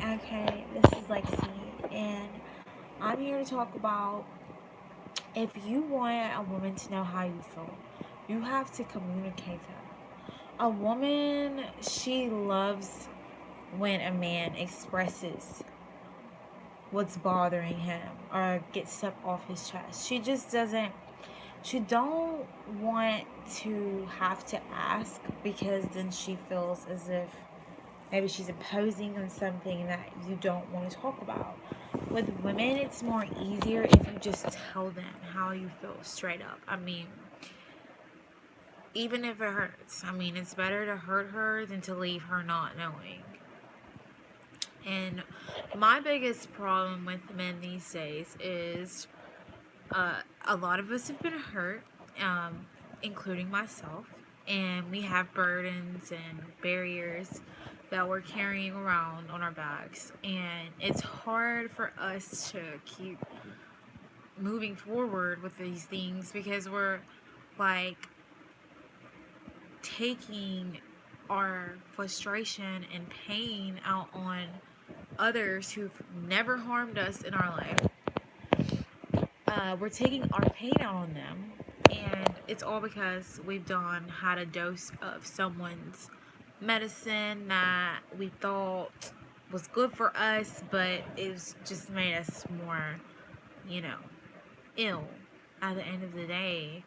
Okay, this is Lexi, and I'm here to talk about if you want a woman to know how you feel, you have to communicate that. A woman, she loves when a man expresses what's bothering him or gets stuff off his chest. She don't want to have to ask because then she feels as if maybe she's imposing on something that you don't want to talk about. With women, it's more easier if you just tell them how you feel straight up. I mean, even if it hurts, I mean, it's better to hurt her than to leave her not knowing. And my biggest problem with men these days is a lot of us have been hurt, um, including myself, and we have burdens and barriers that we're carrying around on our backs, and it's hard for us to keep moving forward with these things because we're like taking our frustration and pain out on others who've never harmed us in our life. We're taking our pain out on them, and it's all because we've had a dose of someone's medicine that we thought was good for us, but it's just made us more, you know, ill at the end of the day.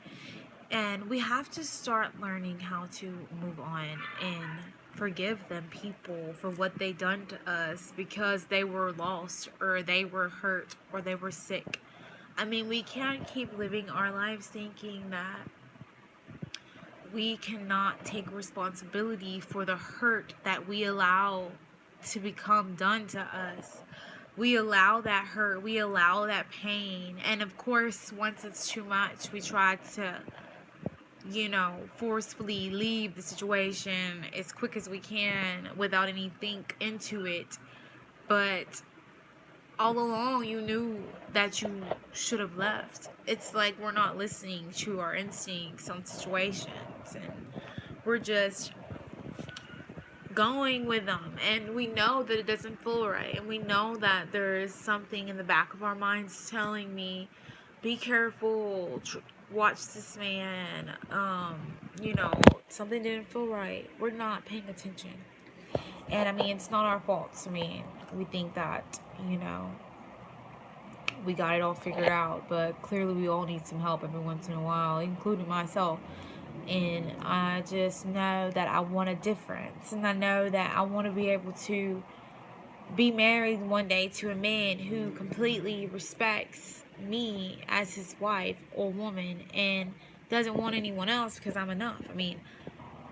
And we have to start learning how to move on and forgive them people for what they done to us because they were lost or they were hurt or they were sick. I mean, we can't keep living our lives thinking that we cannot take responsibility for the hurt that we allow to become done to us. We allow that hurt, we allow that pain, and of course, once it's too much, we try to, forcefully leave the situation as quick as we can without any think into it. But all along you knew that you should have left. It's like we're not listening to our instincts on situations, and we're just going with them, and we know that it doesn't feel right, and we know that there is something in the back of our minds telling me, be careful, watch this man, something didn't feel right. We're not paying attention. And I mean, it's not our fault. I mean, we think that, we got it all figured out, but clearly we all need some help every once in a while, including myself. And I just know that I want a difference, and I know that I want to be able to be married one day to a man who completely respects me as his wife or woman and doesn't want anyone else because I'm enough. I mean,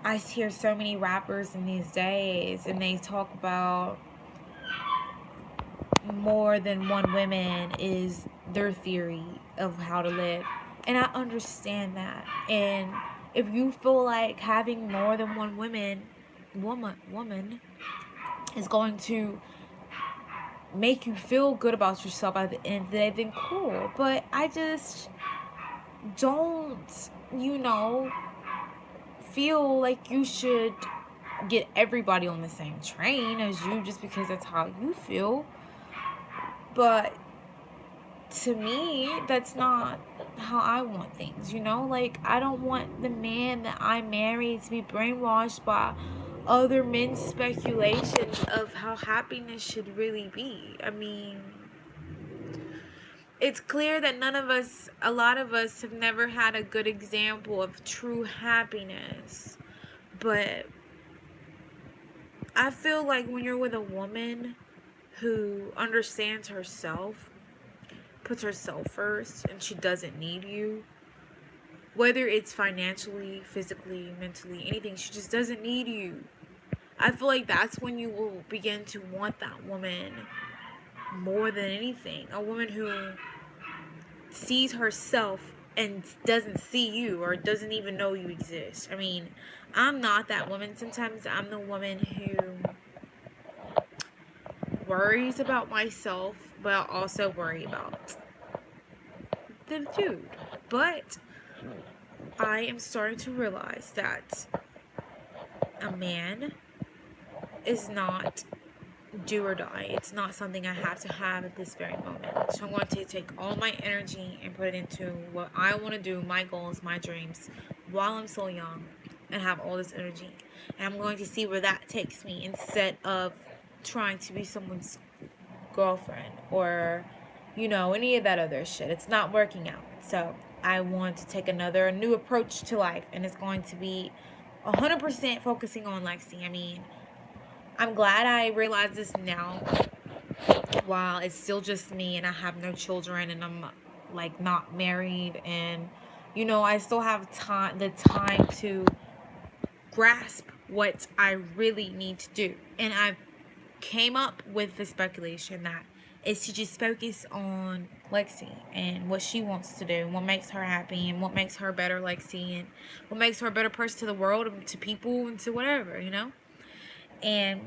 I hear so many rappers in these days, and they talk about more than one woman is their theory of how to live. And I understand that. And if you feel like having more than one woman is going to make you feel good about yourself at the end of the day, then cool. But I just don't, feel like you should get everybody on the same train as you just because that's how you feel. But to me, that's not how I want things, Like, I don't want the man that I marry to be brainwashed by other men's speculations of how happiness should really be. I mean, it's clear that a lot of us, have never had a good example of true happiness. But I feel like when you're with a woman who understands herself, puts herself first, and she doesn't need you, whether it's financially, physically, mentally, anything, she just doesn't need you. I feel like that's when you will begin to want that woman more than anything. A woman who sees herself and doesn't see you or doesn't even know you exist. I mean, I'm not that woman. Sometimes I'm the woman who worries about myself, but I also worry about the dude. But I am starting to realize that a man is not do or die. It's not something I have to have at this very moment. So I'm going to take all my energy and put it into what I want to do, my goals, my dreams, while I'm so young, and have all this energy. And I'm going to see where that takes me instead of trying to be someone's girlfriend or, any of that other shit. It's not working out. So I want to take a new approach to life, and it's going to be 100% focusing on Lexi. I mean, I'm glad I realized this now while it's still just me and I have no children and I'm like not married, and I still have the time to grasp what I really need to do. And I came up with the speculation that is to just focus on Lexi and what she wants to do and what makes her happy and what makes her a better Lexi and what makes her a better person to the world and to people and to whatever, And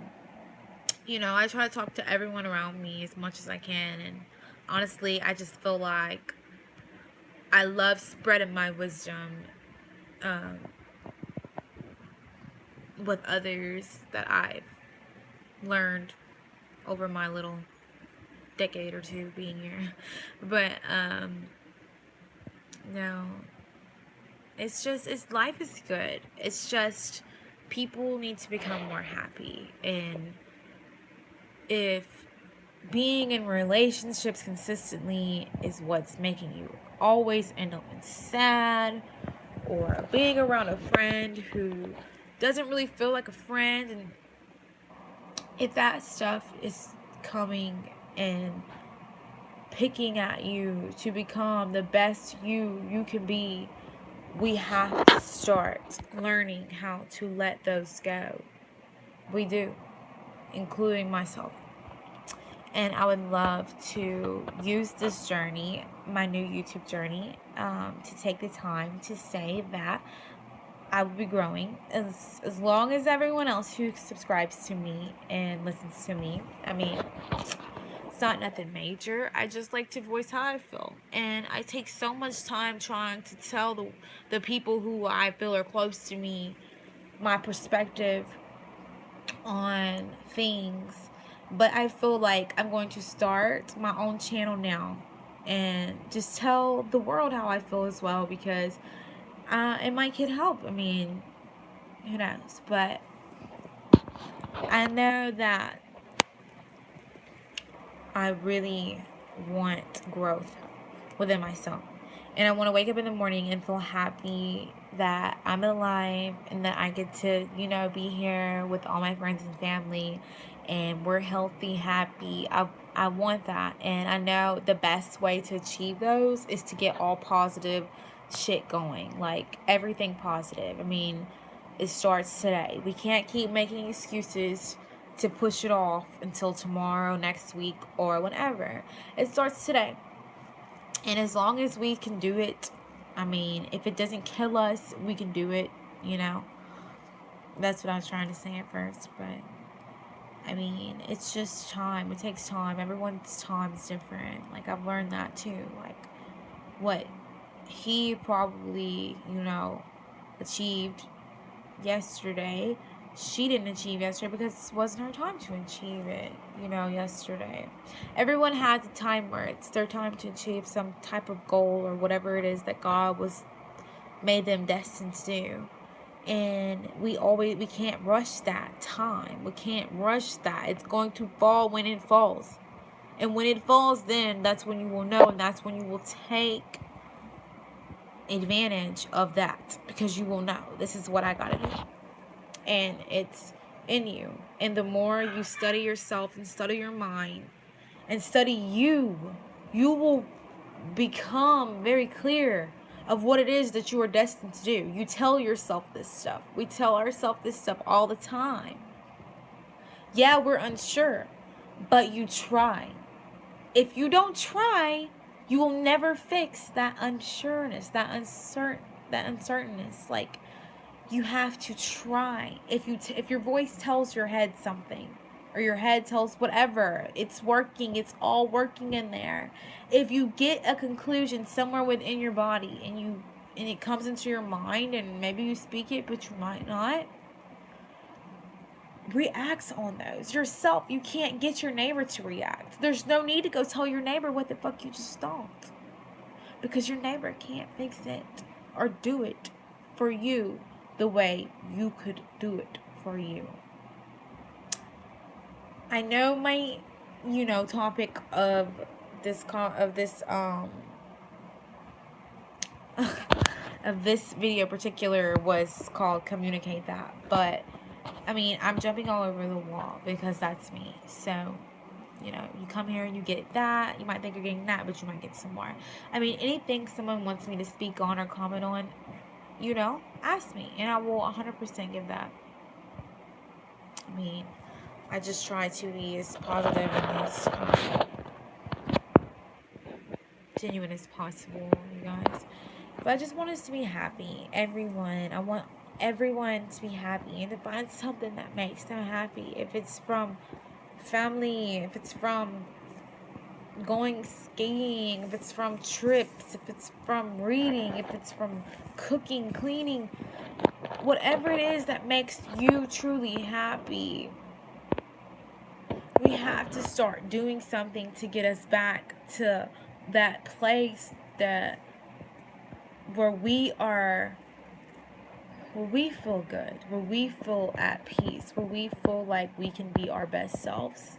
I try to talk to everyone around me as much as I can, and honestly, I just feel like I love spreading my wisdom um, with others that I've learned over my little decade or two being here. But no, life is good. It's just people need to become more happy, and if being in relationships consistently is what's making you always end up in sad, or being around a friend who doesn't really feel like a friend, and if that stuff is coming and picking at you to become the best you can be, we have to start learning how to let those go. We do, including myself. And I would love to use this journey, my new YouTube journey, to take the time to say that I will be growing as long as everyone else who subscribes to me and listens to me. I mean, it's not nothing major. I just like to voice how I feel. And I take so much time trying to tell the people who I feel are close to me my perspective on things, but I feel like I'm going to start my own channel now and just tell the world how I feel as well, because it might get help. I mean, who knows? But I know that I really want growth within myself. And I want to wake up in the morning and feel happy that I'm alive and that I get to, be here with all my friends and family and we're healthy, happy. I want that. And I know the best way to achieve those is to get all positive shit going. Like everything positive. I mean, it starts today. We can't keep making excuses to push it off until tomorrow, next week, or whenever. It starts today. And as long as we can do it, I mean, if it doesn't kill us, we can do it, That's what I was trying to say at first, but I mean, it's just time. It takes time. Everyone's time is different. Like, I've learned that too. Like, what he probably, achieved yesterday, she didn't achieve yesterday because it wasn't her time to achieve it, yesterday. Everyone has a time where it's their time to achieve some type of goal or whatever it is that God was made them destined to do. And we can't rush that time. We can't rush that. It's going to fall when it falls. And when it falls, then that's when you will know, and that's when you will take advantage of that, because you will know, this is what I gotta do. And it's in you. And the more you study yourself and study your mind and study you will become very clear of what it is that you are destined to do. You tell yourself this stuff. We tell ourselves this stuff all the time. Yeah, we're unsure, but you try. If you don't try, you will never fix that unsureness, that uncertainness. Like, you have to try. If your voice tells your head something, or your head tells whatever, it's working. It's all working in there. If you get a conclusion somewhere within your body and it comes into your mind and maybe you speak it, but you might not, reacts on those. Yourself, you can't get your neighbor to react. There's no need to go tell your neighbor what the fuck you just thought, because your neighbor can't fix it or do it for you the way you could do it for you. I know my, topic of this of this video particular was called Communicate That, but I mean, I'm jumping all over the wall because that's me. So, you come here and you get that. You might think you're getting that, but you might get some more. I mean, anything someone wants me to speak on or comment on, ask me, and I will 100% give that. I mean, I just try to be as positive and as genuine as possible, you guys. But I just want us to be happy, everyone. I want everyone to be happy and to find something that makes them happy. If it's from family, if it's from going skating, if it's from trips, if it's from reading, if it's from cooking, cleaning, whatever it is that makes you truly happy. We have to start doing something to get us back to that place where we feel good, where we feel at peace, where we feel like we can be our best selves.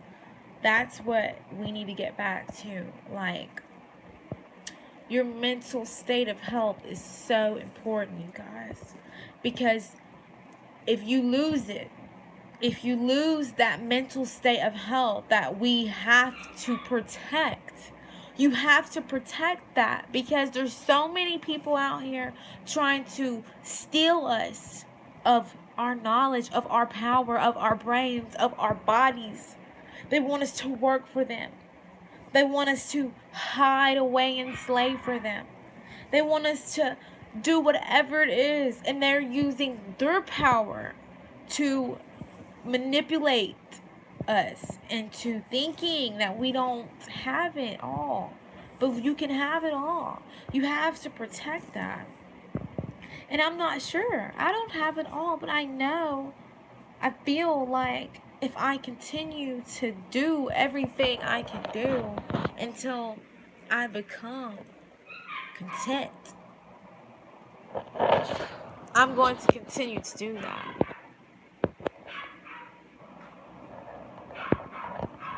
That's what we need to get back to. Like, your mental state of health is so important, you guys, because if you lose it, if you lose that mental state of health that we have to protect, you have to protect that, because there's so many people out here trying to steal us of our knowledge, of our power, of our brains, of our bodies. They want us to work for them. They want us to hide away and slave for them. They want us to do whatever it is, and they're using their power to manipulate us into thinking that we don't have it all. But you can have it all. You have to protect that. And I'm not sure. I don't have it all, but I feel like if I continue to do everything I can do until I become content, I'm going to continue to do that.